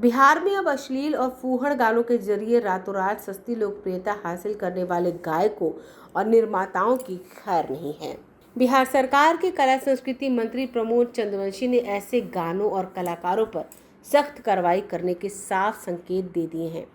बिहार में अब अश्लील और फूहड़ गानों के जरिए रातों रात सस्ती लोकप्रियता हासिल करने वाले गायकों और निर्माताओं की खैर नहीं है। बिहार सरकार के कला संस्कृति मंत्री प्रमोद चंद्रवंशी ने ऐसे गानों और कलाकारों पर सख्त कार्रवाई करने के साफ संकेत दे दिए हैं।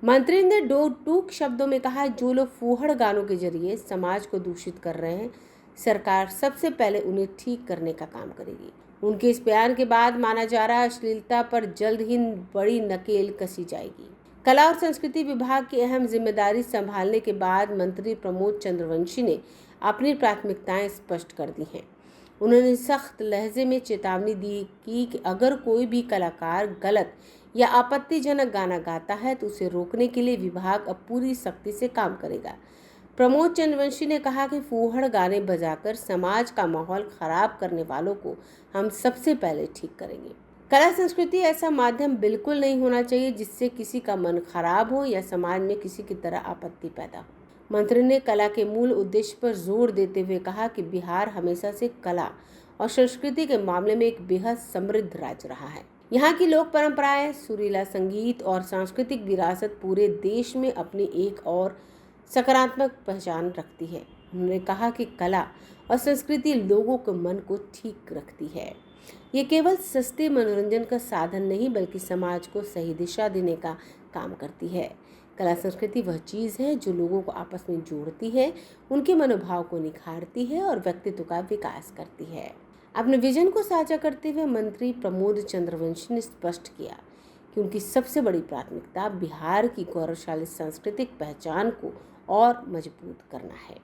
मंत्री ने टूक शब्दों में कहा, जो लोग फूहड़ गानों के जरिए समाज को दूषित कर रहे हैं, सरकार सबसे पहले उन्हें ठीक करने का काम करेगी। उनके इस बयान के बाद माना जा रहा है अश्लीलता पर जल्द ही बड़ी नकेल कसी जाएगी। कला और संस्कृति विभाग की अहम जिम्मेदारी संभालने के बाद मंत्री प्रमोद चंद्रवंशी ने अपनी प्राथमिकताएं स्पष्ट कर दी हैं। उन्होंने सख्त लहजे में चेतावनी दी कि अगर कोई भी कलाकार गलत या आपत्तिजनक गाना गाता है तो उसे रोकने के लिए विभाग अब पूरी सख्ती से काम करेगा। प्रमोद चंद्रवंशी ने कहा कि फूहड़ गाने बजाकर समाज का माहौल खराब करने वालों को हम सबसे पहले ठीक करेंगे। कला संस्कृति ऐसा माध्यम बिल्कुल नहीं होना चाहिए जिससे किसी का मन खराब हो या समाज में किसी की तरह आपत्ति पैदा हो। मंत्री ने कला के मूल उद्देश्य पर जोर देते हुए कहा कि बिहार हमेशा से कला और संस्कृति के मामले में एक बेहद समृद्ध राज्य रहा है। यहाँ की लोक परंपराएं, सुरीला संगीत और सांस्कृतिक विरासत पूरे देश में अपनी एक और सकारात्मक पहचान रखती है। उन्होंने कहा कि कला और संस्कृति लोगों के मन को ठीक रखती है। ये केवल सस्ते मनोरंजन का साधन नहीं बल्कि समाज को सही दिशा देने का काम करती है। कला संस्कृति वह चीज़ है जो लोगों को आपस में जोड़ती है, उनके मनोभाव को निखारती है और व्यक्तित्व का विकास करती है। अपने विजन को साझा करते हुए मंत्री प्रमोद चंद्रवंशी ने स्पष्ट किया कि उनकी सबसे बड़ी प्राथमिकता बिहार की गौरवशाली सांस्कृतिक पहचान को और मजबूत करना है।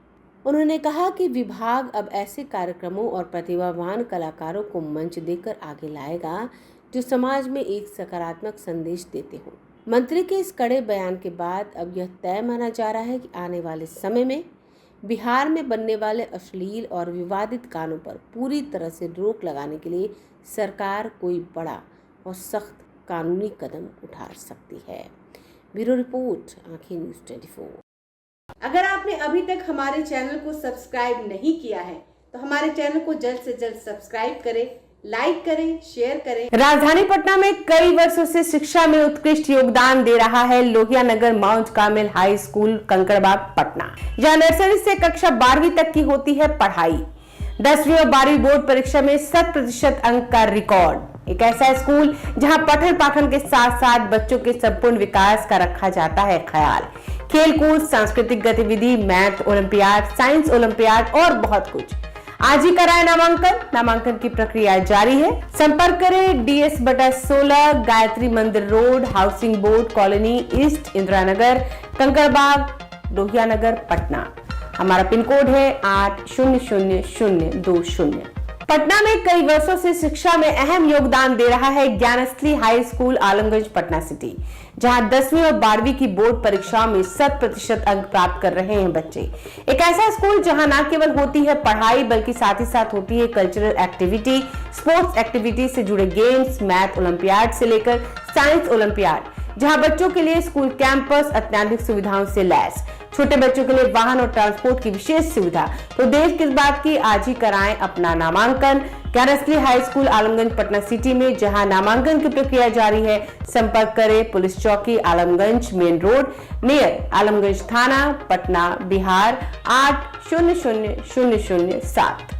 उन्होंने कहा कि विभाग अब ऐसे कार्यक्रमों और प्रतिभावान कलाकारों को मंच देकर आगे लाएगा जो समाज में एक सकारात्मक संदेश देते हों। मंत्री के इस कड़े बयान के बाद अब यह तय माना जा रहा है कि आने वाले समय में बिहार में बनने वाले अश्लील और विवादित गानों पर पूरी तरह से रोक लगाने के लिए सरकार कोई बड़ा और सख्त कानूनी कदम उठा सकती है। ब्यूरो रिपोर्ट, आंखें न्यूज़ 24। अगर आपने अभी तक हमारे चैनल को सब्सक्राइब नहीं किया है तो हमारे चैनल को जल्द से जल्द सब्सक्राइब करें, लाइक करें, शेयर करें। राजधानी पटना में कई वर्षों से शिक्षा में उत्कृष्ट योगदान दे रहा है Lohia Nagar Mount Carmel High School Kankarbagh Patna, जहां नर्सरी से कक्षा 12वीं तक की होती है पढ़ाई। 10वीं और 12वीं बोर्ड परीक्षा में 100% अंक का रिकॉर्ड। एक ऐसा स्कूल जहां पठन पाठन के साथ साथ बच्चों के संपूर्ण विकास का रखा जाता है ख्याल। खेलकूद, सांस्कृतिक गतिविधि, मैथ ओलंपियाड, साइंस ओलंपियाड और बहुत कुछ। आज ही कराए नामांकन की प्रक्रिया जारी है। संपर्क करें DS/16 Gayatri Mandir Road, Housing Board Colony East, Indira Nagar, Kankarbagh, Lohia Nagar, Patna. हमारा पिन कोड है 800020। पटना में कई वर्षों से शिक्षा में अहम योगदान दे रहा है Gyansthali high school Alamganj Patna city, जहां 10वीं और 12वीं की बोर्ड परीक्षाओं में 100% अंक प्राप्त कर रहे हैं बच्चे। एक ऐसा स्कूल जहां न केवल होती है पढ़ाई बल्कि साथ ही साथ होती है कल्चरल एक्टिविटी, स्पोर्ट्स एक्टिविटी से जुड़े गेम्स, मैथ ओलंपियाड से लेकर साइंस ओलंपियाड, जहां बच्चों के लिए स्कूल कैंपस अत्याधुनिक सुविधाओं से लैस, छोटे बच्चों के लिए वाहन और ट्रांसपोर्ट की विशेष सुविधा। तो देर किस बात की, आज ही कराएं अपना नामांकन Gyansthali high school Alamganj Patna city में, जहां नामांकन की प्रक्रिया जारी है। संपर्क करें पुलिस चौकी Alamganj main road near Alamganj थाना, पटना, बिहार 800007।